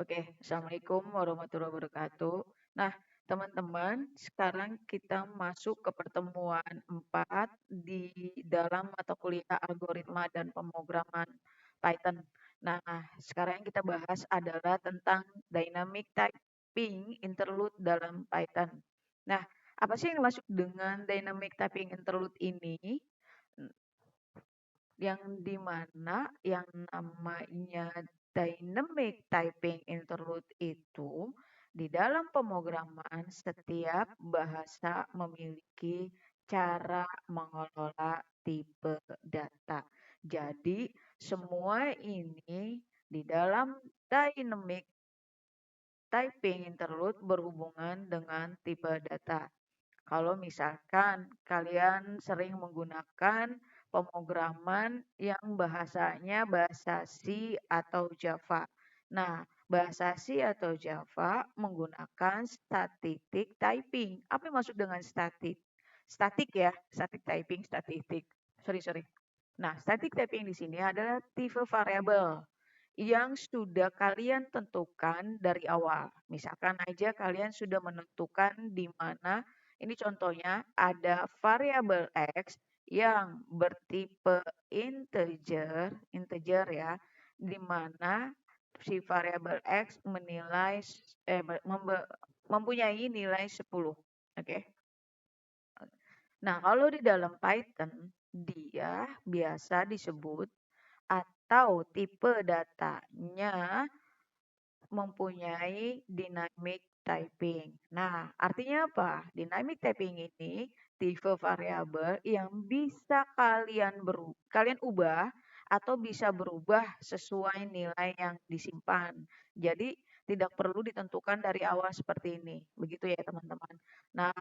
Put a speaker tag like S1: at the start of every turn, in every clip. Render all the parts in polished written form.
S1: Oke, Assalamualaikum warahmatullahi wabarakatuh. Nah, teman-teman, sekarang kita masuk ke pertemuan 4 di dalam mata kuliah algoritma dan pemrograman Python. Nah, sekarang yang kita bahas adalah tentang dynamic typing interlude dalam Python. Nah, apa sih yang masuk dengan dynamic typing interlude ini? Yang dimana yang namanya dynamic typing interlude itu di dalam pemrograman setiap bahasa memiliki cara mengelola tipe data. Jadi semua ini di dalam dynamic typing interlude berhubungan dengan tipe data. Kalau misalkan kalian sering menggunakan pemrograman yang bahasanya bahasa C atau Java. Nah, bahasa C atau Java menggunakan static typing. Apa yang maksud dengan static? Static ya, static typing, statistik. Sorry. Nah, static typing di sini adalah tipe variabel yang sudah kalian tentukan dari awal. Misalkan aja kalian sudah menentukan di mana ini contohnya ada variabel X yang bertipe integer ya, di mana si variabel X mempunyai nilai 10. Oke. Nah, kalau di dalam Python dia biasa disebut atau tipe datanya mempunyai dynamic typing. Nah, artinya apa? Dynamic typing ini tipe variabel yang bisa kalian ubah atau bisa berubah sesuai nilai yang disimpan. Jadi tidak perlu ditentukan dari awal seperti ini. Begitu ya, teman-teman. Nah,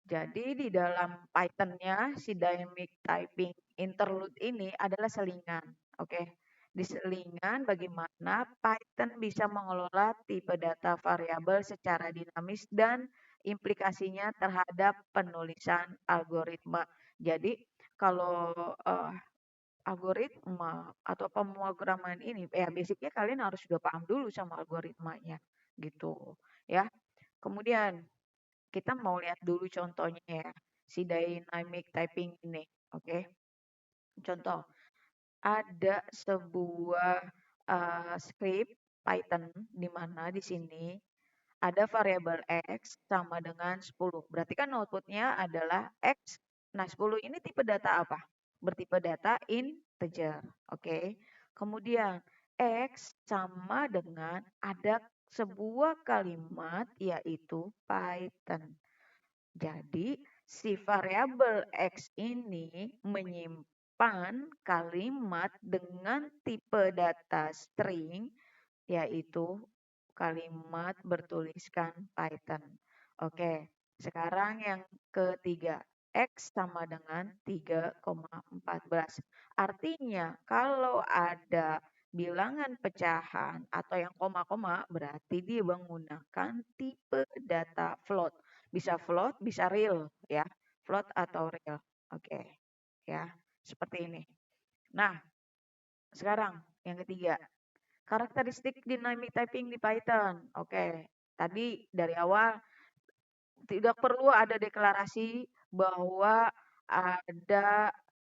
S1: jadi di dalam Python-nya si dynamic typing interlude ini adalah selingan. Oke. Di selingan bagaimana Python bisa mengelola tipe data variabel secara dinamis dan implikasinya terhadap penulisan algoritma. Jadi kalau algoritma atau pemrograman ini ya basicnya kalian harus sudah paham dulu sama algoritmanya gitu ya. Kemudian kita mau lihat dulu contohnya ya, si dynamic typing ini. Oke. Contoh, ada sebuah script Python di mana di sini ada variabel X sama dengan 10. Berarti kan outputnya adalah X. Nah, 10 ini tipe data apa? Bertipe data integer. Oke. Kemudian X sama dengan ada sebuah kalimat yaitu Python. Jadi, si variabel X ini menyimpan kalimat dengan tipe data string, yaitu kalimat bertuliskan Python. Oke, sekarang yang ketiga. X sama dengan 3,14. Artinya, kalau ada bilangan pecahan atau yang koma-koma, berarti dia menggunakan tipe data float. Bisa float, bisa real ya. Float atau real. Oke. Ya, seperti ini. Nah, sekarang yang ketiga. Karakteristik dynamic typing di Python. Oke. Tadi dari awal tidak perlu ada deklarasi bahwa ada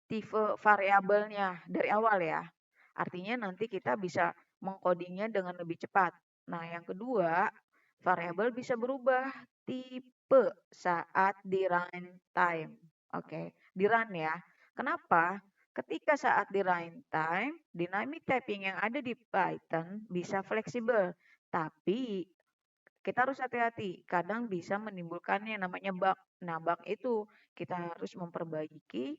S1: tipe variabelnya dari awal ya. Artinya nanti kita bisa mengkodingnya dengan lebih cepat. Nah, yang kedua, variabel bisa berubah tipe saat di runtime. Oke, di run ya. Kenapa? Ketika saat di runtime, dynamic typing yang ada di Python bisa fleksibel. Tapi kita harus hati-hati, kadang bisa menimbulkan yang namanya bug. Nah, bug itu kita harus memperbaiki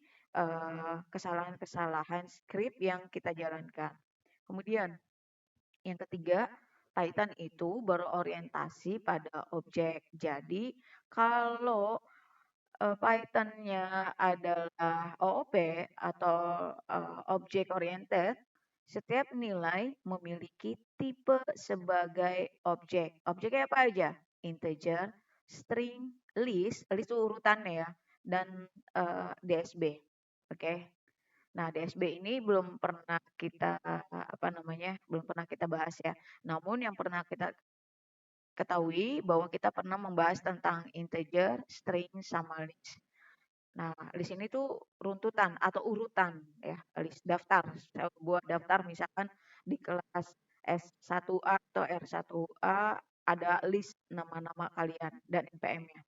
S1: kesalahan-kesalahan script yang kita jalankan. Kemudian yang ketiga, Python itu berorientasi pada objek. Jadi, kalau Python-nya adalah OOP atau object oriented, setiap nilai memiliki tipe sebagai objek. Objeknya apa aja? Integer, string, list itu urutannya ya, dan DSB. Oke. Nah, DSB ini belum pernah kita apa namanya, belum pernah kita bahas ya. Namun yang pernah kita ketahui bahwa kita pernah membahas tentang integer, string, sama list. Nah, list ini tuh runtutan atau urutan ya, list daftar. Sebuah daftar misalkan di kelas S1A atau R1A ada list nama-nama kalian dan NPM-nya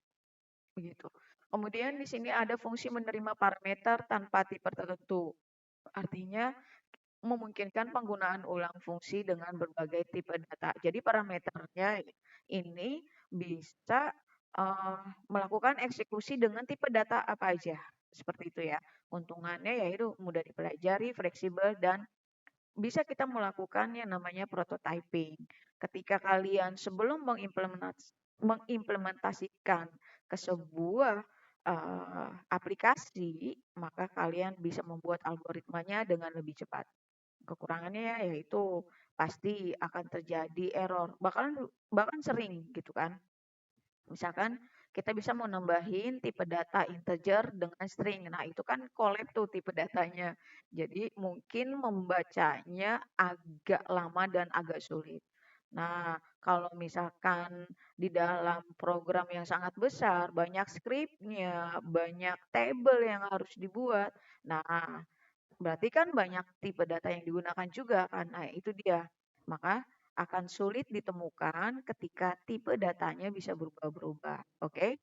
S1: begitu. Kemudian di sini ada fungsi menerima parameter tanpa tipe tertentu. Artinya memungkinkan penggunaan ulang fungsi dengan berbagai tipe data. Jadi parameternya ini bisa melakukan eksekusi dengan tipe data apa aja. Seperti itu ya. Keuntungannya yaitu mudah dipelajari, fleksibel, dan bisa kita melakukan yang namanya prototyping. Ketika kalian sebelum mengimplementasikan ke sebuah aplikasi, maka kalian bisa membuat algoritmanya dengan lebih cepat. Kekurangannya yaitu pasti akan terjadi error, bahkan bahkan sering gitu kan. Misalkan kita bisa mau nambahin tipe data integer dengan string. Nah, itu kan collab tuh tipe datanya. Jadi mungkin membacanya agak lama dan agak sulit. Nah, kalau misalkan di dalam program yang sangat besar, banyak scriptnya, banyak table yang harus dibuat. Nah, berarti kan banyak tipe data yang digunakan juga kan. Nah, itu dia. Maka akan sulit ditemukan ketika tipe datanya bisa berubah-berubah. Oke?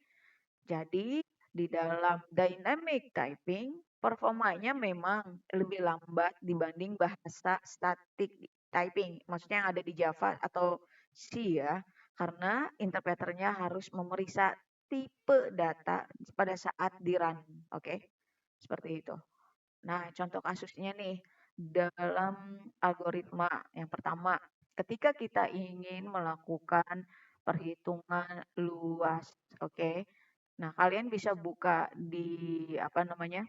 S1: Jadi di dalam dynamic typing performanya memang lebih lambat dibanding bahasa static typing. Maksudnya yang ada di Java atau C ya. Karena interpreternya harus memeriksa tipe data pada saat di run. Oke? Seperti itu. Nah, contoh kasusnya nih, dalam algoritma yang pertama, ketika kita ingin melakukan perhitungan luas, oke. Nah, kalian bisa buka di apa namanya?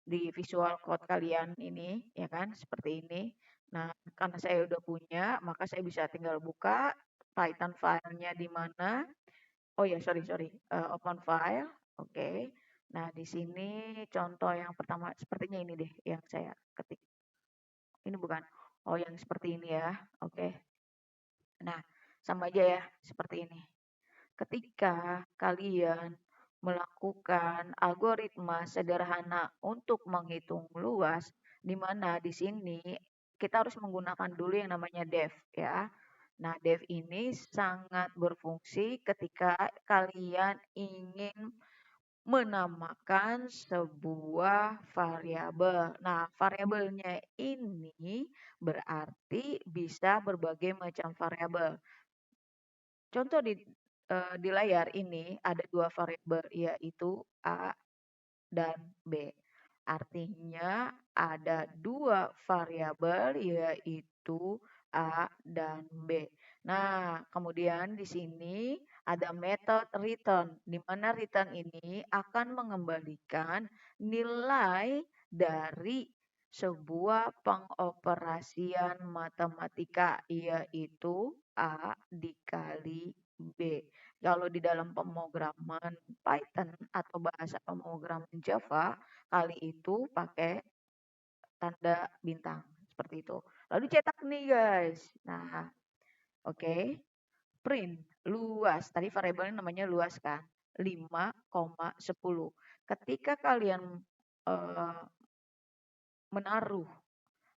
S1: Di visual code kalian ini, ya kan? Seperti ini. Nah, karena saya udah punya, maka saya bisa tinggal buka Python filenya di mana. Oh ya, sorry, sorry. Open file. Oke. Nah, di sini contoh yang pertama sepertinya ini deh yang saya ketik. Ini bukan. Oh, yang seperti ini ya. Oke. Nah, sama aja ya, seperti ini. Ketika kalian melakukan algoritma sederhana untuk menghitung luas, di mana di sini kita harus menggunakan dulu yang namanya def ya. Nah, def ini sangat berfungsi ketika kalian ingin menamakan sebuah variabel. Nah, variabelnya ini berarti bisa berbagai macam variabel. Contoh di layar ini ada dua variabel yaitu A dan B. Artinya ada dua variabel yaitu A dan B. Nah, kemudian di sini ada method return, di mana return ini akan mengembalikan nilai dari sebuah pengoperasian matematika, yaitu A dikali B. Kalau di dalam pemrograman Python atau bahasa pemrograman Java, kali itu pakai tanda bintang seperti itu. Lalu cetak nih guys. Nah, oke. Print luas. Tadi variabelnya namanya luas kan. 5,10. Ketika kalian menaruh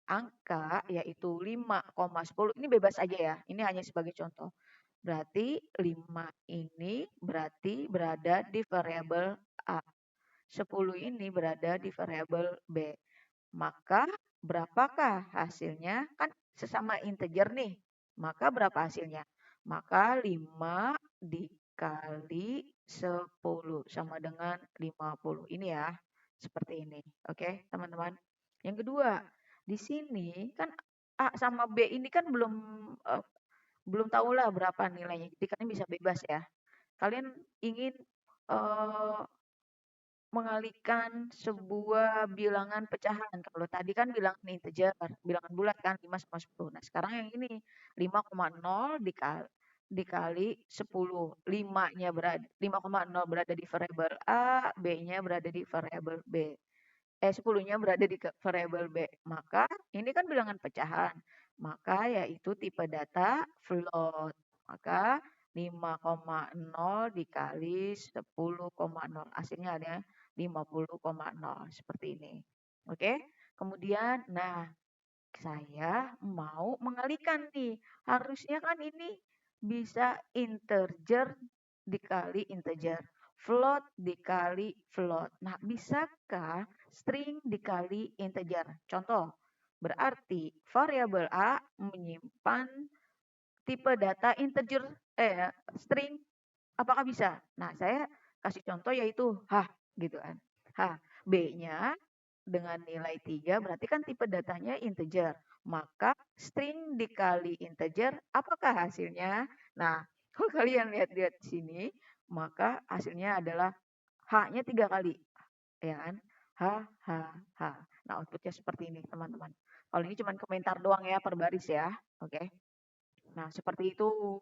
S1: angka yaitu 5,10, ini bebas aja ya. Ini hanya sebagai contoh. Berarti 5 ini berarti berada di variabel A. 10 ini berada di variabel B. Maka berapakah hasilnya? Kan sesama integer nih. Maka berapa hasilnya? Maka 5 dikali 10 sama dengan 50. Ini ya. Seperti ini. Oke, teman-teman. Yang kedua, di sini kan A sama B ini kan belum tahulah berapa nilainya. Jadi kalian bisa bebas ya. Kalian ingin eh, mengalihkan sebuah bilangan pecahan. Kalau tadi kan bilangan integer, bilangan bulat kan 5 sama 10. Nah, sekarang yang ini 5,0 dikali 10. 5-nya berada 5,0 berada di variabel A, B-nya berada di variabel B. 10-nya berada di variabel B. Maka ini kan bilangan pecahan. Maka yaitu tipe data float. Maka 5,0 dikali 10,0. Hasilnya ada 50,0. Seperti ini. Oke. Kemudian, nah, saya mau mengalihkan nih. Harusnya kan ini bisa integer dikali integer. Float dikali float. Nah, bisakah string dikali integer? Contoh, berarti variabel A menyimpan tipe data integer, string. Apakah bisa? Nah, saya kasih contoh yaitu H, gitu kan. H. B-nya dengan nilai 3 berarti kan tipe datanya integer. Maka string dikali integer, apakah hasilnya? Nah, kalau kalian lihat-lihat sini, maka hasilnya adalah H-nya 3 kali. Ya kan? H, H, H. Nah, outputnya seperti ini, teman-teman. Kalau ini cuma komentar doang ya, per baris ya. Oke. Nah, seperti itu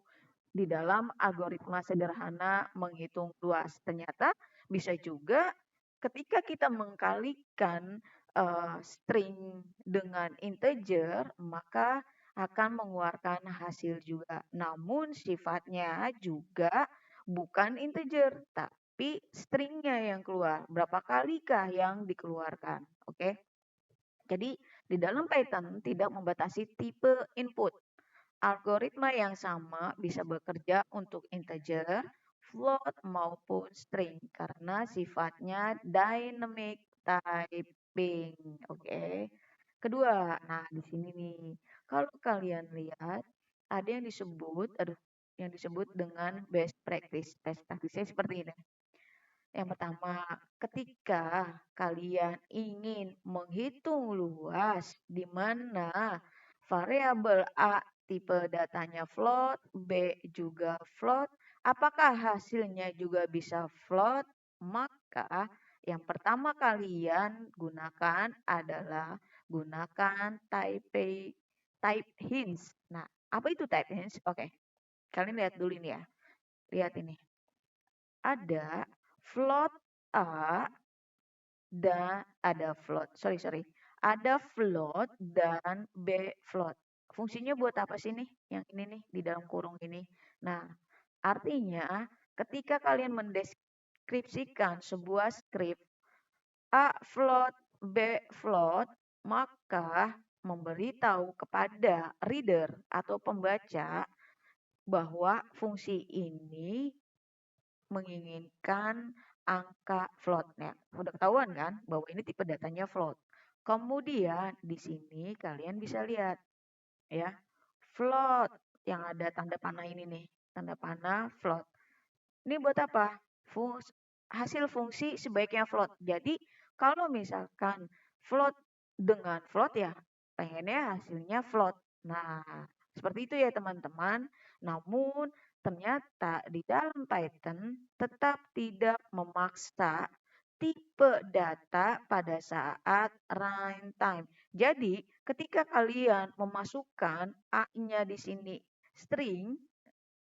S1: di dalam algoritma sederhana menghitung luas. Ternyata bisa juga ketika kita mengkalikan string dengan integer, maka akan mengeluarkan hasil juga. Namun sifatnya juga bukan integer, tapi stringnya yang keluar. Berapa kalikah yang dikeluarkan? Oke. Jadi di dalam Python tidak membatasi tipe input. Algoritma yang sama bisa bekerja untuk integer, float maupun string karena sifatnya dynamic typing. Oke. Kedua, nah di sini nih, kalau kalian lihat ada yang disebut dengan best practice. Best practice seperti ini. Yang pertama, ketika kalian ingin menghitung luas di mana variabel A tipe datanya float, B juga float, apakah hasilnya juga bisa float? Maka yang pertama kalian gunakan adalah gunakan type hints. Nah, apa itu type hints? Oke, kalian lihat dulu ini ya. Lihat ini. Ada float A dan ada float. Sorry. Ada float dan B float. Fungsinya buat apa sih nih? Yang ini nih di dalam kurung ini. Nah, artinya ketika kalian mendeskripsikan sebuah skrip A float, B float, maka memberitahu kepada reader atau pembaca bahwa fungsi ini menginginkan angka floatnya. Udah ketahuan kan bahwa ini tipe datanya float. Kemudian di sini kalian bisa lihat ya, float yang ada tanda panah ini nih, tanda panah float. Ini buat apa? Hasil fungsi sebaiknya float. Jadi kalau misalkan float dengan float ya pengennya hasilnya float. Nah, seperti itu ya teman-teman. Namun ternyata di dalam Python tetap tidak memaksa tipe data pada saat runtime. Jadi ketika kalian memasukkan A-nya di sini string,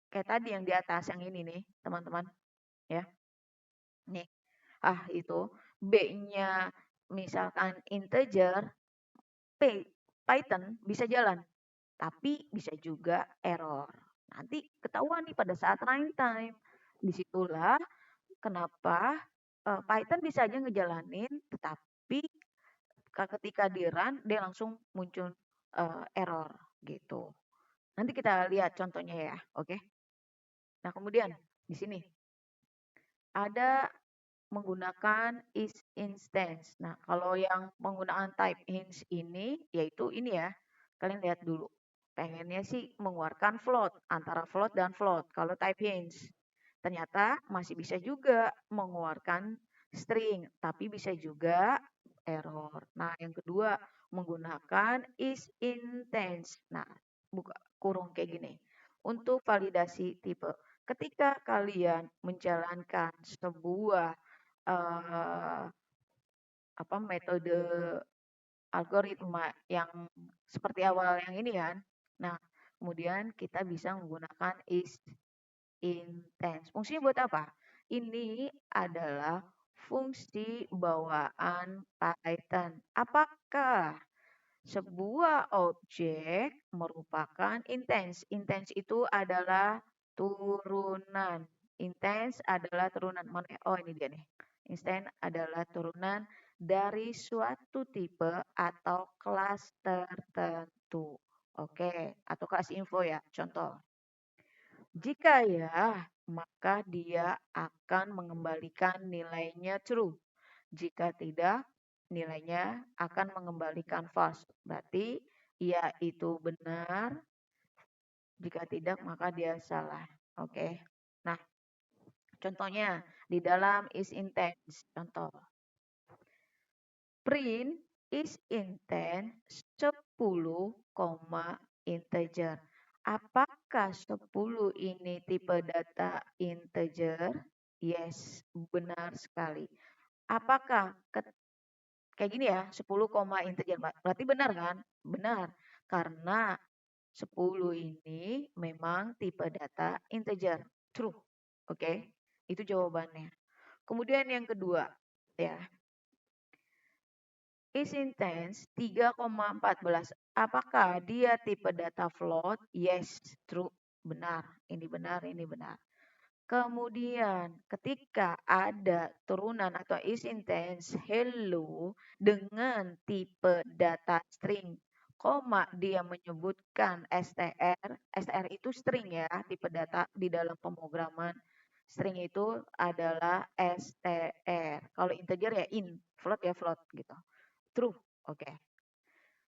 S1: kayak tadi yang di atas yang ini nih teman-teman ya. Nih, itu B-nya misalkan integer, Python bisa jalan, tapi bisa juga error. Nanti ketahuan nih pada saat runtime. Disitulah kenapa Python bisa aja ngejalanin, tetapi ketika di run dia langsung muncul error gitu. Nanti kita lihat contohnya ya, oke? Nah kemudian di sini ada menggunakan is instance. Nah, kalau yang menggunakan type hints ini, yaitu ini ya. Kalian lihat dulu. Pengennya sih mengeluarkan float, antara float dan float. Kalau type hints. Ternyata masih bisa juga mengeluarkan string, tapi bisa juga error. Nah, yang kedua, menggunakan is instance. Nah, buka kurung kayak gini. Untuk validasi tipe. Ketika kalian menjalankan sebuah uh, metode algoritma yang seperti awal yang ini kan. Nah, kemudian kita bisa menggunakan is intense. Fungsinya buat apa? Ini adalah fungsi bawaan Python. Apakah sebuah objek merupakan intens? Intens itu adalah turunan. Intens adalah turunan. Oh, ini dia nih. Intens adalah turunan dari suatu tipe atau kelas tertentu. Oke, atau kelas info ya. Contoh. Jika ya, maka dia akan mengembalikan nilainya true. Jika tidak, nilainya akan mengembalikan false. Berarti ia itu benar, jika tidak maka dia salah. Oke. Nah, contohnya di dalam is intense. Contoh. Print is intent 10, integer. Apakah 10 ini tipe data integer? Yes, benar sekali. Apakah kayak gini ya, 10, integer. Berarti benar kan? Benar. Karena 10 ini memang tipe data integer. True. Oke. Itu jawabannya. Kemudian yang kedua, ya. Is intense 3,14. Apakah dia tipe data float? Yes, true. Benar. Ini benar, ini benar. Kemudian ketika ada turunan atau is intense hello dengan tipe data string, koma dia menyebutkan str. Str itu string ya, tipe data di dalam pemrograman. String itu adalah str. Kalau integer ya in, float ya float gitu. True. Oke.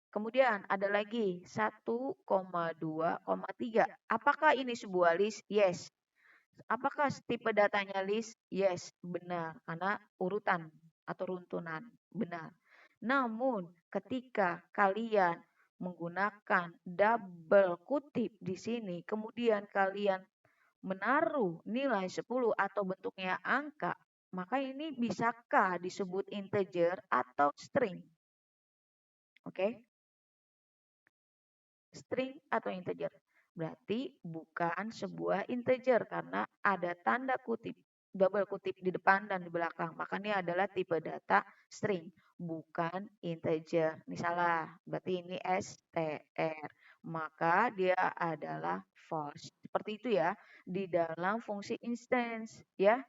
S1: Kemudian ada lagi 1,2,3. Apakah ini sebuah list? Yes. Apakah tipe datanya list? Yes, benar. Karena urutan atau runtunan. Benar. Namun ketika kalian menggunakan double kutip di sini, kemudian kalian menaruh nilai 10 atau bentuknya angka, maka ini bisakah disebut integer atau string? Oke? String atau integer. Berarti bukan sebuah integer karena ada tanda kutip, double kutip di depan dan di belakang. Makanya adalah tipe data string, bukan integer. Ini salah, berarti ini str. Maka dia adalah false. Seperti itu ya, di dalam fungsi instance ya.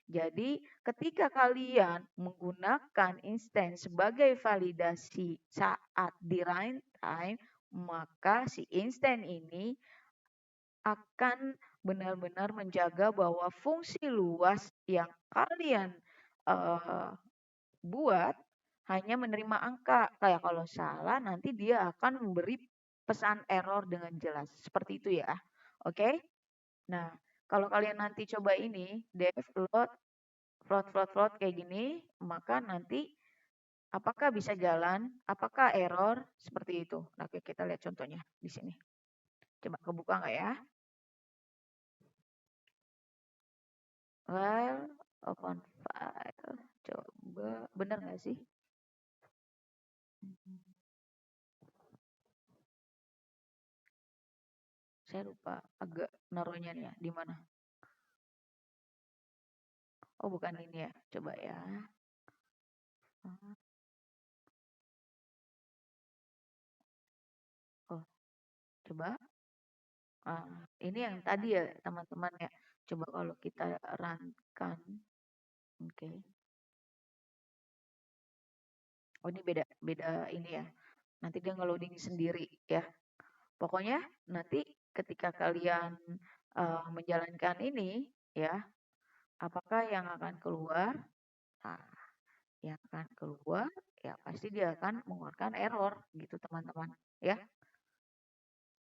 S1: Jadi ketika kalian menggunakan instance sebagai validasi saat di runtime, maka si instance ini akan benar-benar menjaga bahwa fungsi luas yang kalian buat hanya menerima angka. Kayak kalau salah nanti dia akan memberi pesan error dengan jelas. Seperti itu ya. Oke? Nah, kalau kalian nanti coba ini, def load float kayak gini, maka nanti apakah bisa jalan, apakah error, seperti itu. Nah, oke, kita lihat contohnya di sini. Coba kebuka nggak ya? File, open file, coba, bener nggak sih? Saya lupa agak naruhnya nih ya, di mana? Oh, bukan ini ya, coba ya. Oh, coba. Ini yang tadi ya teman-teman ya. Coba kalau kita run-kan. Oke. Oh, ini beda ini ya. Nanti dia nge-loading sendiri ya. Pokoknya nanti ketika kalian menjalankan ini ya, apakah yang akan keluar? Nah, yang akan keluar ya pasti dia akan mengeluarkan error gitu teman-teman ya.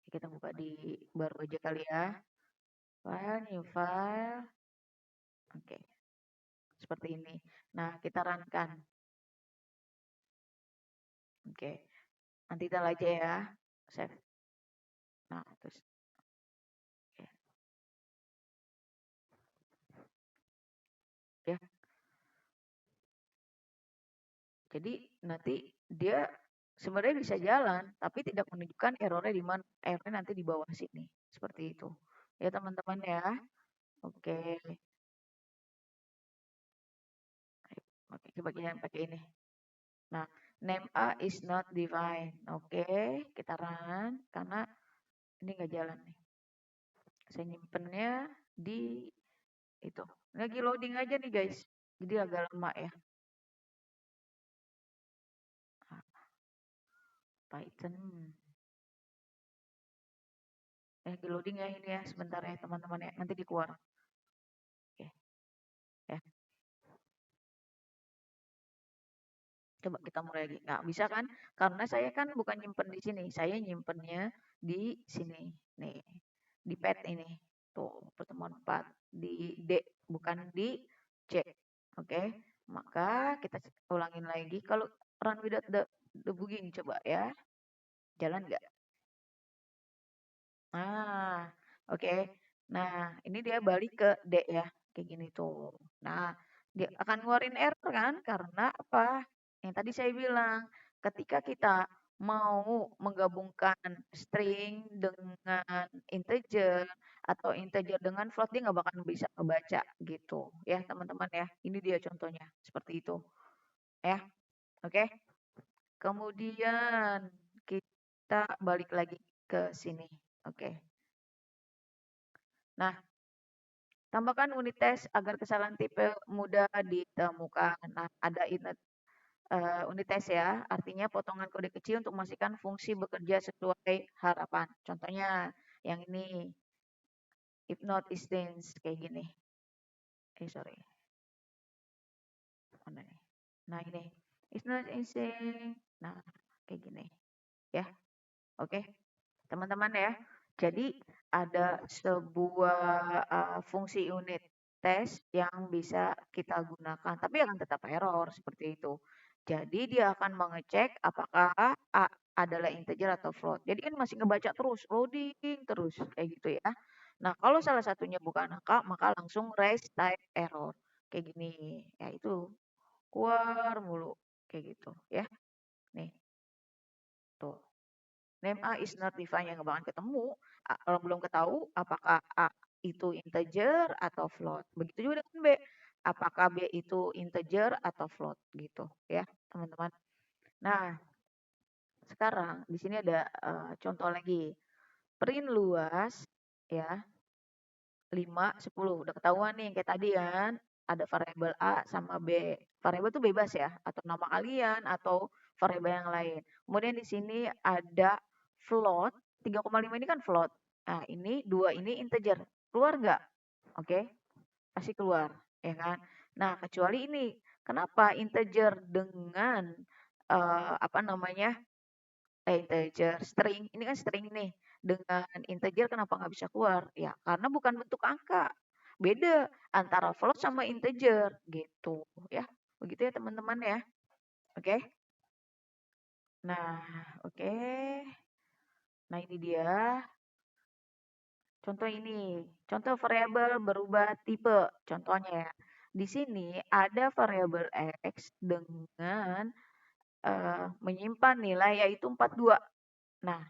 S1: Kita buka di baru aja kali ya. File, new file. Oke. Seperti ini. Nah, kita runkan. Oke. Nanti kita aja ya. Save. Nah, terus oke. Ya. Jadi nanti dia sebenarnya bisa jalan, tapi tidak menunjukkan errornya di mana. Errornya nanti di bawah sini. Seperti itu. Ya teman-teman ya. Oke. Oke, coba kita pakai ini. Nah, name A is not defined. Oke, kita run karena ini nggak jalan nih. Saya nyimpennya di itu. Lagi loading aja nih guys. Jadi agak lama ya. Ah, Python. Lagi loading ya ini ya. Sebentar ya teman-teman ya. Nanti dikeluar. Oke, ya. Coba kita mulai lagi. Nggak bisa kan? Karena saya kan bukan nyimpen di sini. Saya nyimpennya di sini. Nih, di pad ini. Tuh, pertemuan 4. Di D, bukan di C. Oke, maka kita ulangin lagi. Kalau run without debugging, coba ya. Jalan nggak? Nah, oke. Nah, ini dia balik ke D ya. Kayak gini tuh. Nah, dia akan ngeluarin error kan? Karena apa? Yang tadi saya bilang, ketika kita mau menggabungkan string dengan integer atau integer dengan float, dia nggak bakal bisa kebaca gitu ya teman-teman ya. Ini dia contohnya seperti itu ya. Oke. Kemudian kita balik lagi ke sini. Oke. Nah, tambahkan unit tes agar kesalahan tipe mudah ditemukan. Nah, ada unit tes ya, artinya potongan kode kecil untuk memastikan fungsi bekerja sesuai harapan. Contohnya yang ini, if not instance kayak gini. Sorry, mana nih? Nah ini, if not instance. Nah, kayak gini. Ya, oke. Teman-teman ya. Jadi ada sebuah fungsi unit test yang bisa kita gunakan, tapi akan tetap error seperti itu. Jadi dia akan mengecek apakah A adalah integer atau float. Jadi kan masih ngebaca terus, loading terus kayak gitu ya. Nah, kalau salah satunya bukan angka, maka langsung raise type error. Kayak gini. Ya itu keluar mulu kayak gitu ya. Nih, tuh. Name A is not defined yang nggak bakal ketemu. Kalau belum ketahu apakah A itu integer atau float. Begitu juga dengan B. Apakah B itu integer atau float gitu ya, teman-teman. Nah, sekarang di sini ada contoh lagi. Print luas ya 5, 10. Udah ketahuan nih kayak tadi kan. Ada variabel A sama B. Variabel itu bebas ya, atau nama kalian atau variabel yang lain. Kemudian di sini ada float. 3,5 ini kan float. Nah, ini 2 ini integer. Keluar nggak? Oke, pasti keluar, ya kan? Nah, kecuali ini. Kenapa integer dengan apa namanya? Integer string. Ini kan string nih. Dengan integer kenapa nggak bisa keluar? Ya, karena bukan bentuk angka. Beda antara float sama integer gitu ya. Begitu ya teman-teman ya. Oke. Nah, oke. Nah, ini dia contoh ini. Contoh variabel berubah tipe. Contohnya ya. Di sini ada variabel x dengan menyimpan nilai yaitu 42. Nah,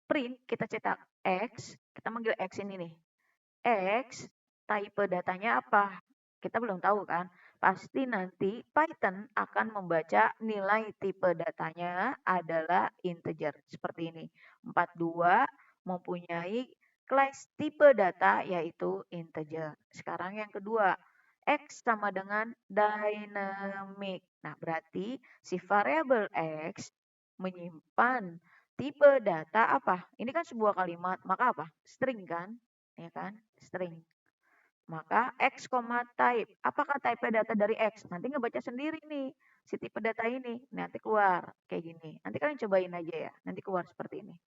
S1: print kita cetak x, kita manggil x ini nih. X, type datanya apa? Kita belum tahu kan? Pasti nanti Python akan membaca nilai tipe datanya adalah integer. Seperti ini. 42 mempunyai kelas tipe data yaitu integer. Sekarang yang kedua, X sama dengan dynamic. Nah, berarti si variabel X menyimpan tipe data apa? Ini kan sebuah kalimat, maka apa? String kan? Ya kan? String. Maka X, type. Apakah type data dari X? Nanti ngebaca sendiri nih si tipe data ini. Nanti keluar kayak gini. Nanti kalian cobain aja ya. Nanti keluar seperti ini.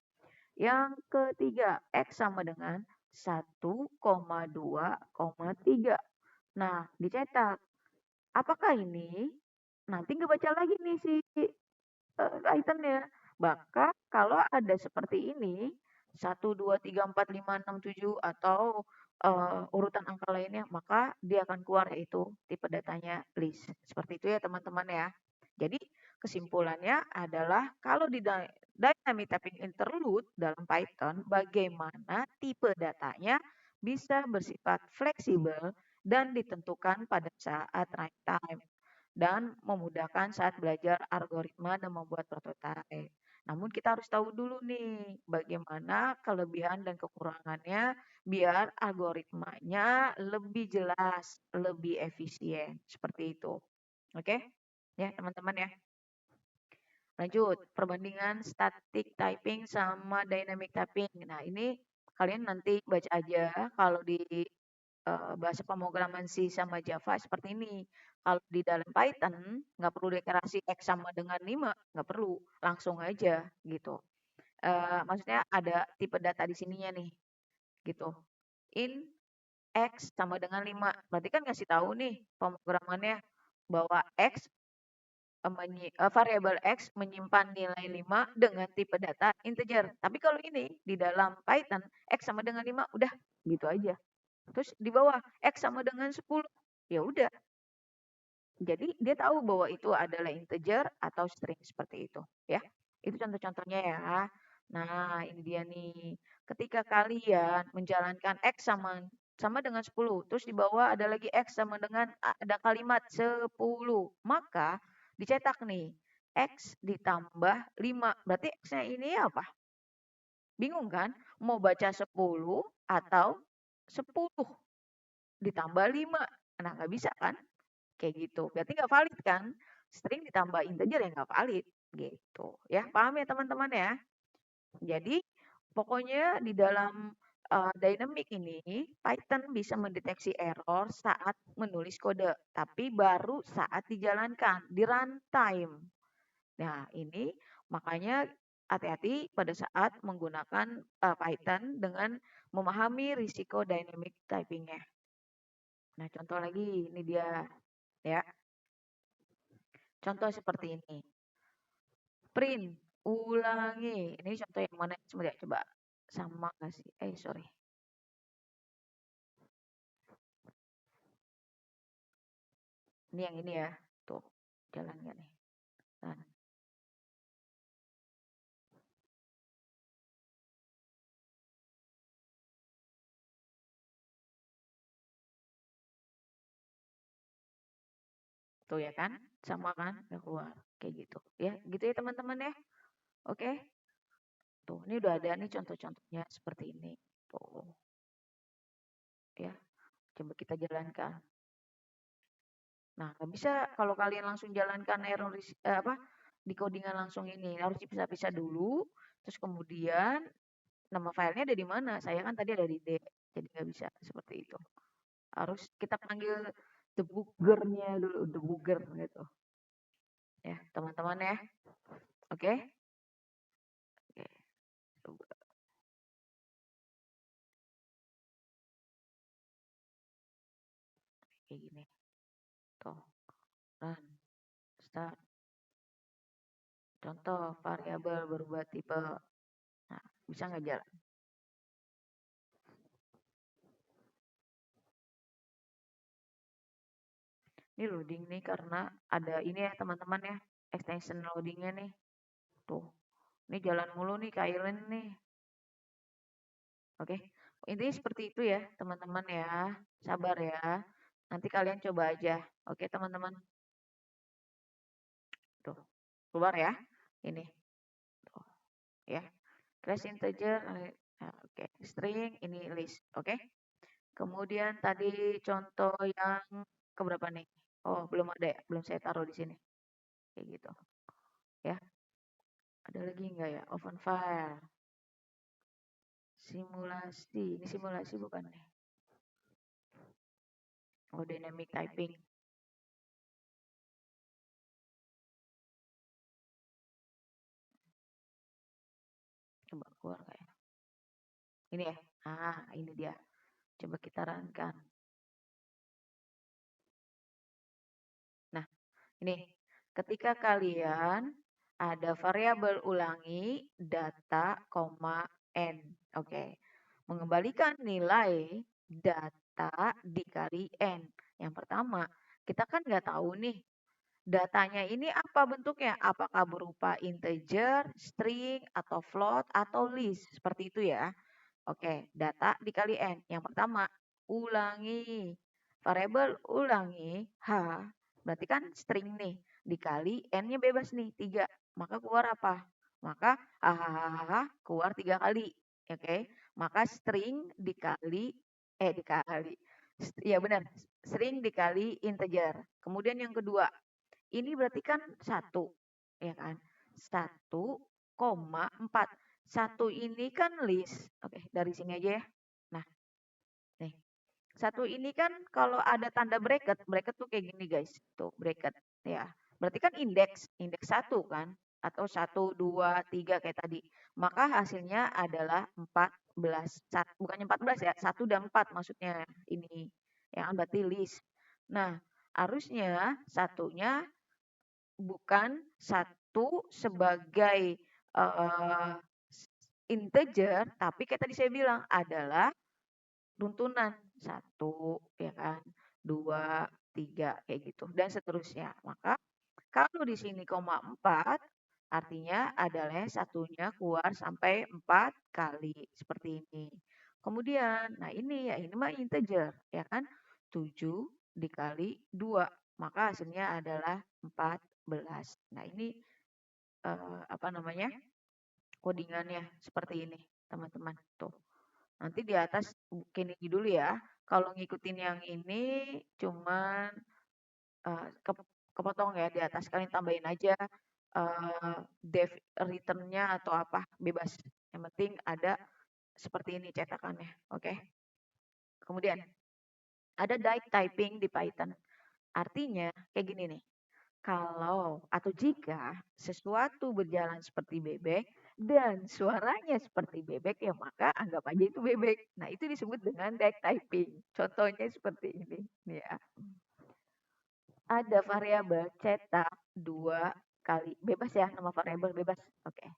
S1: Yang ketiga, X sama dengan 1,2,3. Nah, dicetak. Apakah ini nanti ngebaca lagi nih si itemnya. Maka kalau ada seperti ini, 1, 2, 3, 4, 5, 6, 7 atau urutan angka lainnya, maka dia akan keluar yaitu tipe datanya list. Seperti itu ya teman-teman ya. Jadi kesimpulannya adalah kalau di dynamic typing interlude dalam Python, bagaimana tipe datanya bisa bersifat fleksibel dan ditentukan pada saat runtime. dan memudahkan saat belajar algoritma dan membuat prototipe. Namun kita harus tahu dulu nih bagaimana kelebihan dan kekurangannya biar algoritmanya lebih jelas, lebih efisien. Seperti itu. Oke? Ya, teman-teman ya. Lanjut, perbandingan static typing sama dynamic typing. Nah, ini kalian nanti baca aja kalau di bahasa pemrograman C sama Java seperti ini. Kalau di dalam Python nggak perlu deklarasi X sama dengan 5, nggak perlu, langsung aja gitu. Maksudnya ada tipe data di sininya nih, gitu. In X sama dengan 5, berarti kan ngasih tahu nih pemrogramannya bahwa X variabel X menyimpan nilai 5 dengan tipe data integer. Tapi kalau ini di dalam Python X sama dengan 5 udah gitu aja. Terus di bawah X sama dengan 10. Ya udah. Jadi dia tahu bahwa itu adalah integer atau string seperti itu, ya. Itu contoh-contohnya ya. Nah, ini dia nih. Ketika kalian menjalankan X sama sama dengan 10, terus di bawah ada lagi X sama dengan ada kalimat 10, maka dicetak nih X ditambah 5. Berarti X-nya ini apa? Bingung kan? Mau baca 10 atau 10 ditambah 5. Nah, nggak bisa kan? Kayak gitu. Berarti nggak valid kan? String ditambah integer yang nggak valid. Gitu. Ya, paham ya teman-teman ya? Jadi, pokoknya di dalam dynamic ini, Python bisa mendeteksi error saat menulis kode, tapi baru saat dijalankan, di runtime. Nah, ini makanya hati-hati pada saat menggunakan Python dengan memahami risiko dynamic typing-nya. Nah, contoh lagi, ini dia ya. Contoh seperti ini. Print, ulangi. Ini contoh yang mana? Coba ya, coba. Sama nggak sih? Sorry. Ini yang ini ya. Tuh, jalan nggak nih? Nah, tuh ya kan? Sama kan? Nggak keluar. Kayak gitu. Ya, gitu ya teman-teman ya. Oke. Tuh, ini udah ada nih contoh-contohnya seperti ini. Tuh, ya. Coba kita jalankan. Nah, nggak bisa kalau kalian langsung jalankan error apa di codingan langsung ini. Harus dipisah-pisah dulu, terus kemudian nama filenya ada di mana? Saya kan tadi ada di D, jadi nggak bisa seperti itu. Harus kita panggil debuggernya dulu, debugger gitu. Ya, teman-teman ya. Oke? Oke, coba kayak gini. Tuh, run, start. Contoh variabel berubah tipe. Nah, bisa nggak jalan? Ini loading nih karena ada ini ya teman-teman ya, extension loadingnya nih. Tuh, ini jalan mulu nih ke Island nih. Oke, intinya seperti itu ya teman-teman ya. Sabar ya. Nanti kalian coba aja. Oke teman-teman. Tuh, keluar ya. Ini. Tuh, ya. Class integer. Oke, string ini list. Oke. Kemudian tadi contoh yang keberapa nih? Oh, belum ada ya. Belum saya taruh di sini. Kayak gitu. Ya. Ada lagi enggak ya? Open file. Simulasi. Ini simulasi bukan nih? Oh, dynamic typing. Coba keluar nggak ya? Ini ya. Ini dia. Coba kita runkan. Nah, ini ketika kalian ada variabel ulangi data, n. Oke. Mengembalikan nilai data dikali n. Yang pertama, kita kan nggak tahu nih datanya ini apa bentuknya? Apakah berupa integer, string, atau float, atau list? Seperti itu ya. Oke, data dikali n. Yang pertama, ulangi. Variabel ulangi H Berarti kan string nih, dikali n-nya bebas nih, 3. Maka keluar apa? Maka hahaha keluar 3 kali. Oke. Maka string dikali, ya benar, string dikali integer. Kemudian yang kedua, ini berarti kan 1, ya kan? 1,4. 1 ini kan list. Oke, dari sini aja ya. Nah, nih. 1 ini kan kalau ada tanda bracket, bracket tuh kayak gini guys. Tuh, bracket ya. Berarti kan indeks 1 kan? Atau 1, 2, 3 kayak tadi. Maka hasilnya adalah 14. Bukannya 14 ya, 1 dan 4 maksudnya ini. Ya kan berarti list. Nah, harusnya satunya bukan 1 sebagai integer, tapi kayak tadi saya bilang adalah runtunan 1 ya kan, 2, 3 kayak gitu dan seterusnya. Maka kalau di sini koma 4 artinya adalah satunya keluar sampai 4 kali seperti ini. Kemudian, nah ini ya ini mah integer ya kan, 7 dikali 2 maka hasilnya adalah 14. Nah ini apa namanya, codingannya seperti ini teman-teman tuh. Nanti di atas bikin ini dulu ya. Kalau ngikutin yang ini cuman kepotong ya di atas. Kalian tambahin aja dev return-nya atau apa, bebas. Yang penting ada seperti ini cetakannya. Oke. Kemudian ada die typing di Python. Artinya kayak gini nih. Kalau atau jika sesuatu berjalan seperti bebek dan suaranya seperti bebek ya maka anggap aja itu bebek. Nah, itu disebut dengan die typing. Contohnya seperti ini. Nih ya. Ada variabel cetak 2 kali. Bebas ya, nama variabel bebas. Oke.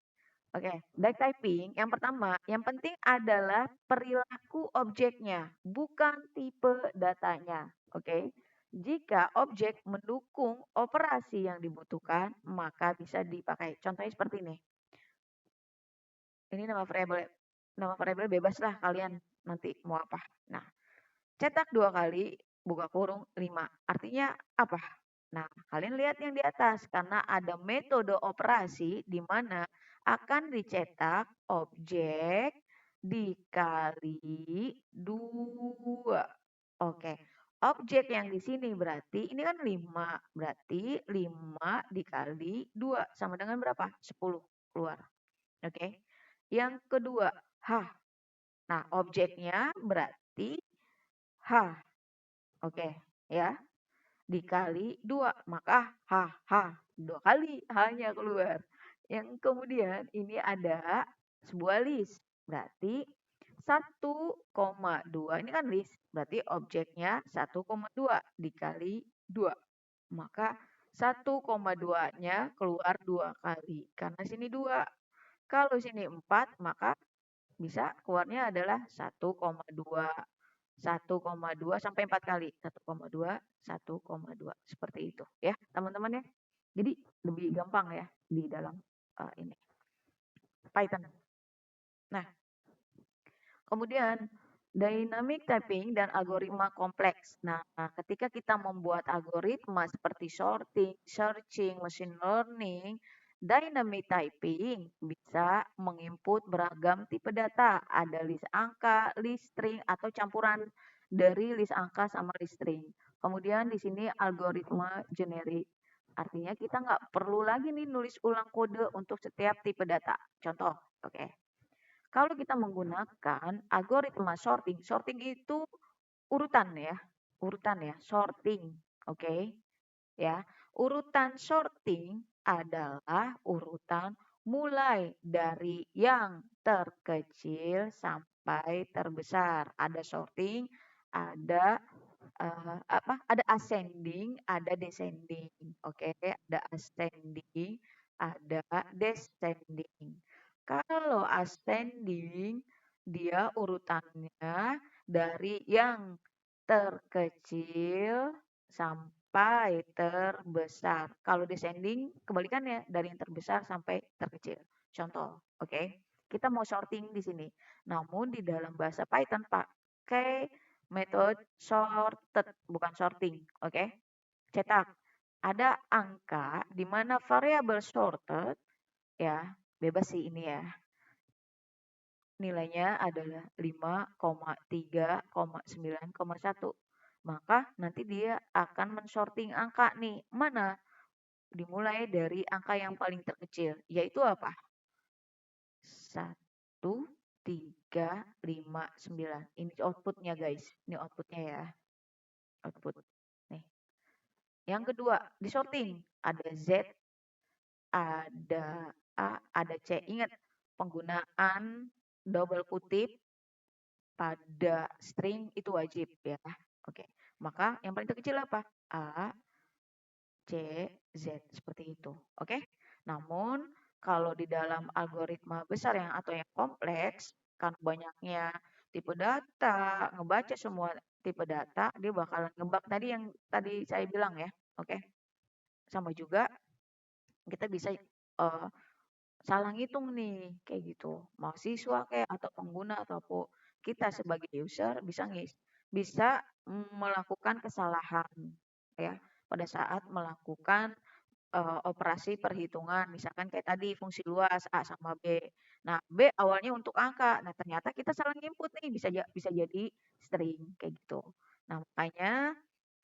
S1: Oke, die typing yang pertama, yang penting adalah perilaku objeknya, bukan tipe datanya. Oke. Jika objek mendukung operasi yang dibutuhkan, maka bisa dipakai. Contohnya seperti ini. Ini nama variabel bebas lah kalian nanti mau apa. Nah, cetak 2 kali, buka kurung 5. Artinya apa? Nah, kalian lihat yang di atas karena ada metode operasi di mana akan dicetak objek dikali 2. Oke. Objek yang di sini berarti ini kan 5. Berarti 5 dikali 2 sama dengan berapa? 10 keluar. Oke. Yang kedua, H. Nah, objeknya berarti H. Oke, ya. Dikali 2, maka H. 2 kali H-nya keluar. Yang kemudian ini ada sebuah list. Berarti 1,2 ini kan list. Berarti objeknya 1,2 dikali 2. Maka 1,2-nya keluar 2 kali. Karena sini 2. Kalau sini 4, maka bisa keluarnya adalah 1,2. 1,2 sampai 4 kali. 1,2, 1,2. Seperti itu ya teman-teman ya. Jadi lebih gampang ya di dalam ini Python. Nah, kemudian dynamic typing dan algoritma kompleks. Nah, ketika kita membuat algoritma seperti sorting, searching, machine learning, dynamic typing bisa menginput beragam tipe data. Ada list angka, list string, atau campuran dari list angka sama list string. Kemudian di sini algoritma generik. Artinya kita nggak perlu lagi nih nulis ulang kode untuk setiap tipe data. Contoh, oke. Kalau kita menggunakan algoritma sorting, sorting itu urutan ya, sorting, oke? Ya, urutan sorting adalah urutan mulai dari yang terkecil sampai terbesar. Ada sorting, ada ada ascending, ada descending, oke? Ada ascending, ada descending. Kalau ascending, dia urutannya dari yang terkecil sampai terbesar. Kalau descending, kebalikannya dari yang terbesar sampai terkecil. Contoh, oke? Kita mau sorting di sini. Namun di dalam bahasa Python pakai metode sorted, bukan sorting, oke? Cetak ada angka di mana variabel sorted, ya, bebas sih ini ya, nilainya adalah 5,3,9,1. Maka nanti dia akan mensorting angka nih. Mana? Dimulai dari angka yang paling terkecil, yaitu apa? 1,3,5,9. Ini outputnya guys. Ini outputnya ya. Output. Nih. Yang kedua, disorting. Ada Z, ada A, ada C. Ingat, penggunaan double kutip pada string itu wajib ya. Oke. Maka yang paling terkecil apa? A, C, Z. Seperti itu. Oke. Namun kalau di dalam algoritma besar yang atau yang kompleks, kan banyaknya tipe data, ngebaca semua tipe data, dia bakalan ngebug tadi yang tadi saya bilang ya. Oke. Sama juga kita bisa salah ngitung nih kayak gitu. Mahasiswa kayak atau pengguna atau kita sebagai user bisa melakukan kesalahan ya pada saat melakukan operasi perhitungan, misalkan kayak tadi fungsi luas A sama B. Nah, B awalnya untuk angka. Nah, ternyata kita salah input nih, bisa jadi string kayak gitu. Nah, makanya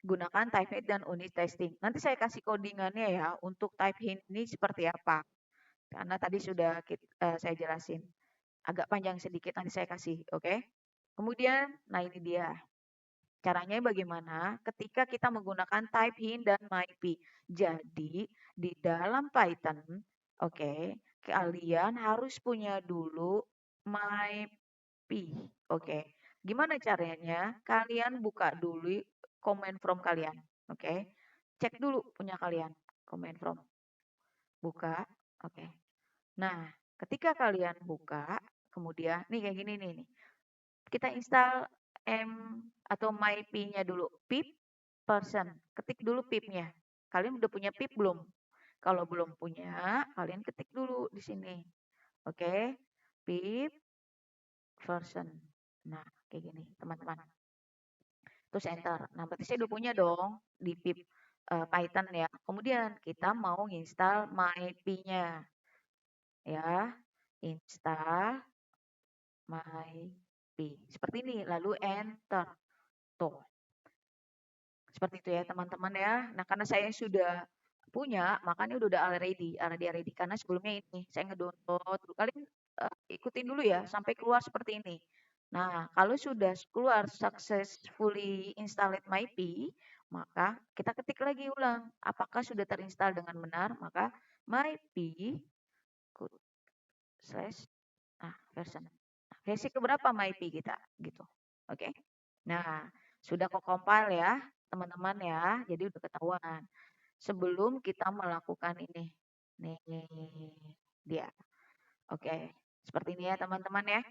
S1: gunakan type hint dan unit testing. Nanti saya kasih codingannya ya untuk type hint ini seperti apa. Karena tadi sudah saya jelasin. Agak panjang sedikit nanti saya kasih, oke? Kemudian, nah ini dia. Caranya bagaimana? Ketika kita menggunakan type hint dan myp. Jadi, di dalam Python, oke, kalian harus punya dulu myp. Oke. Gimana caranya? Kalian buka dulu command from kalian, oke? Cek dulu punya kalian command from. Buka, oke. Nah, ketika kalian buka, kemudian nih kayak gini nih. Kita install atau myp-nya dulu. Pip person. Ketik dulu pip-nya. Kalian udah punya pip belum? Kalau belum punya, kalian ketik dulu di sini. Oke. Pip person. Nah, kayak gini, teman-teman. Terus enter. Nah, berarti saya udah punya dong di pip Python ya. Kemudian kita mau install myp-nya. Ya. Install myp. Seperti ini. Lalu enter. Tuh. Seperti itu ya teman-teman ya. Nah karena saya sudah punya, makanya udah already. Karena sebelumnya ini saya ngedownload dulu. Kalian ikutin dulu ya sampai keluar seperti ini. Nah kalau sudah keluar successfully installed myp, maka kita ketik lagi ulang. Apakah sudah terinstall dengan benar? Maka myp slash version. Versi keberapa myp kita gitu. Oke. Nah, sudah kok compile ya, teman-teman ya. Jadi udah ketahuan. Sebelum kita melakukan ini. Nih, dia. Oke. Seperti ini ya, teman-teman ya.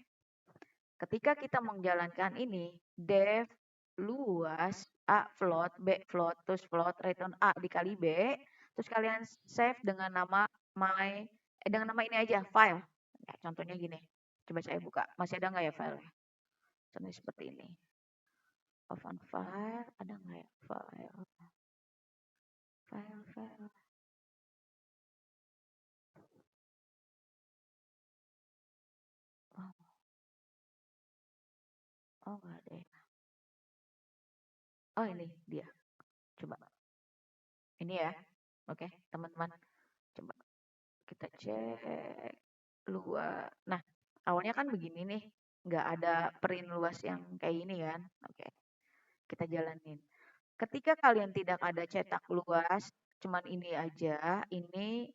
S1: Ketika kita menjalankan ini, def luas A float, B float, terus float return A dikali B, terus kalian save dengan nama dengan nama ini aja, file. Ya, contohnya gini. Coba saya buka. Masih ada nggak ya filenya? Contohnya seperti ini. Open file, ada nggak ya file? File. Oh, oh nggak ada ya. Oh ini dia. Coba. Ini ya. Oke, teman-teman. Coba kita cek luas. Nah, awalnya kan begini nih. Nggak ada print luas yang kayak ini kan. Oke, kita jalanin. Ketika kalian tidak ada cetak luas, cuman ini aja, ini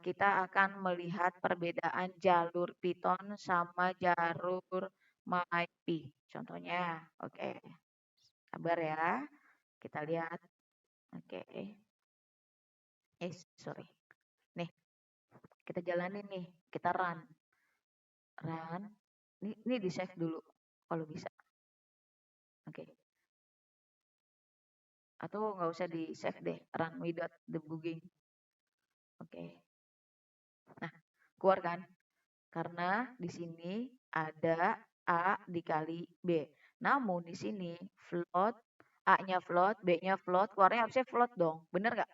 S1: kita akan melihat perbedaan jalur Python sama jalur MyPy. Contohnya, oke. Sabar ya. Kita lihat. Oke. Sorry. Nih, kita jalanin nih. Kita run. Run. Ini di save dulu kalau bisa. Oke. Atau nggak usah di save deh. Run without debugging. Oke. Nah, keluar kan? Karena di sini ada A dikali B. Namun di sini float A-nya float, B-nya float, keluarnya harusnya float dong. Bener nggak?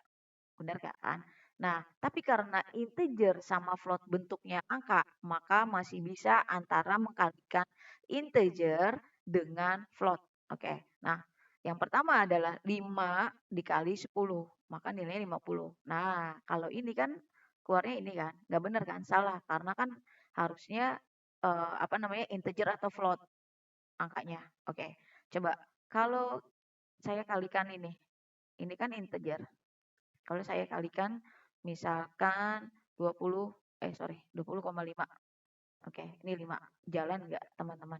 S1: Bener kan? Nah, tapi karena integer sama float bentuknya angka, maka masih bisa antara mengkalikan integer dengan float. Oke. Nah, yang pertama adalah 5 dikali 10, maka nilainya 50. Nah, kalau ini kan keluarnya ini kan, nggak bener kan? Salah, karena kan harusnya apa namanya integer atau float angkanya. Oke, coba kalau saya kalikan ini kan integer. Kalau saya kalikan misalkan 20, sorry, 20,5. Oke, ini 5. Jalan nggak teman-teman?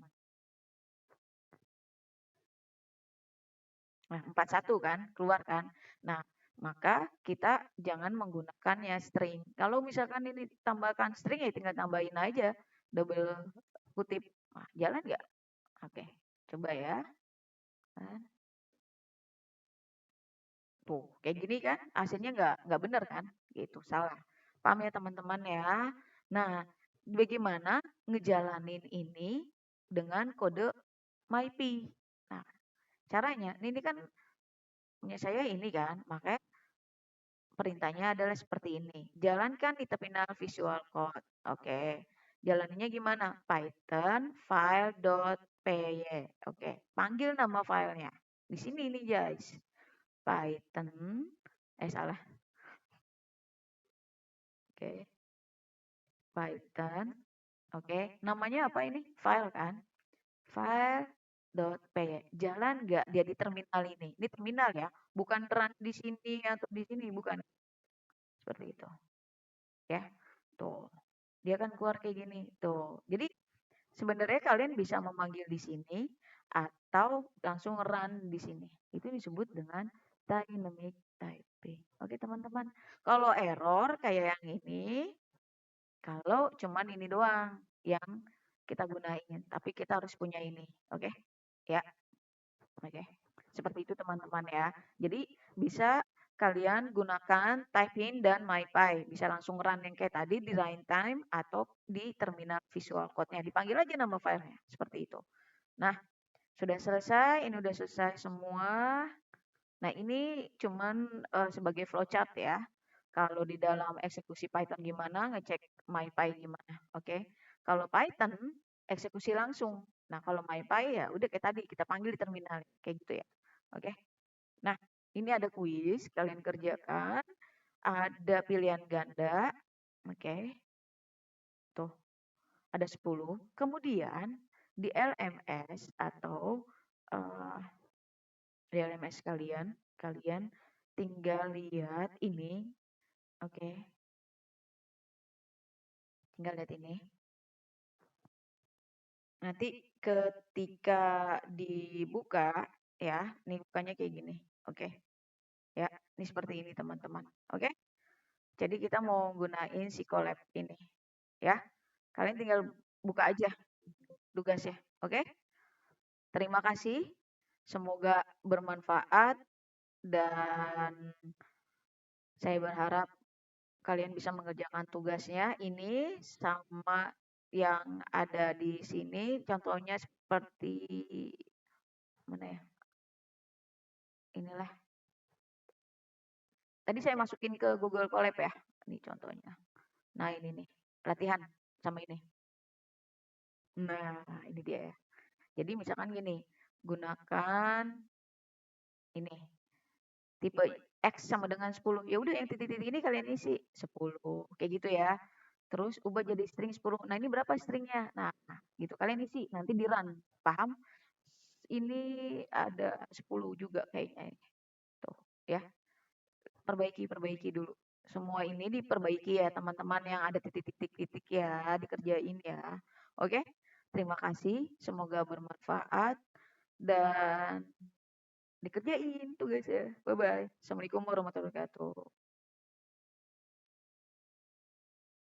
S1: Nah, 41 kan, keluar kan? Nah, maka kita jangan menggunakannya string. Kalau misalkan ini ditambahkan string ya tinggal tambahin aja double kutip. Nah, jalan nggak? Oke, coba ya. Nah, tuh, kayak gini kan hasilnya nggak bener kan? Gitu, salah. Paham ya teman-teman ya? Nah, bagaimana ngejalanin ini dengan kode MyPy? Nah, caranya, ini kan punya saya ini kan, makanya perintahnya adalah seperti ini. Jalankan di terminal Visual Code. Oke. Jalannya gimana? Python file.py. Oke. Panggil nama filenya. Di sini nih guys. Python. Salah. Oke. Python. Oke. Namanya apa ini? File kan? File.py. Jalan nggak dia di terminal ini? Ini terminal ya. Bukan run di sini atau di sini. Bukan. Seperti itu. Ya. Tuh. Dia kan keluar kayak gini. Tuh. Jadi sebenarnya kalian bisa memanggil di sini atau langsung run di sini. Itu disebut dengan dynamic typing. Oke, teman-teman. Kalau error kayak yang ini, kalau cuman ini doang yang kita gunain, tapi kita harus punya ini. Oke? Ya. Oke. Seperti itu teman-teman ya. Jadi bisa kalian gunakan type-in dan MyPy. Bisa langsung run yang kayak tadi di runtime atau di terminal Visual Code-nya. Dipanggil aja nama filenya. Seperti itu. Nah, sudah selesai. Ini udah selesai semua. Nah, ini cuman sebagai flowchart ya. Kalau di dalam eksekusi Python gimana, ngecek MyPy gimana. Oke. Kalau Python, eksekusi langsung. Nah, kalau MyPy ya udah kayak tadi, kita panggil di terminal. Kayak gitu ya. Oke. Nah, ini ada kuis, kalian kerjakan. Ada pilihan ganda. Oke. Tuh, ada 10. Kemudian di LMS atau eh, di LMS kalian, kalian tinggal lihat ini. Oke. Tinggal lihat ini. Nanti ketika dibuka ya, ini bukanya kayak gini. Oke. Ya, ini seperti ini teman-teman. Oke. Jadi kita mau gunain si collab ini. Ya. Kalian tinggal buka aja tugasnya. Oke. Terima kasih. Semoga bermanfaat dan saya berharap kalian bisa mengerjakan tugasnya ini sama yang ada di sini. Contohnya seperti mana ya? Inilah. Tadi saya masukin ke Google Colab ya. Ini contohnya. Nah, ini nih. Latihan sama ini. Nah, ini dia ya. Jadi misalkan gini, gunakan ini. Tipe X sama dengan 10. Ya udah yang titik-titik ini kalian isi 10. Kayak gitu ya. Terus ubah jadi string 10. Nah, ini berapa stringnya? Nah, gitu kalian isi. Nanti di run. Paham? Ini ada 10 juga kayaknya. Tuh, ya. Perbaiki dulu. Semua ini diperbaiki ya teman-teman yang ada titik-titik-titik ya, dikerjain ya. Oke? Terima kasih. Semoga bermanfaat dan dikerjain tugasnya. Bye-bye. Assalamualaikum warahmatullahi wabarakatuh.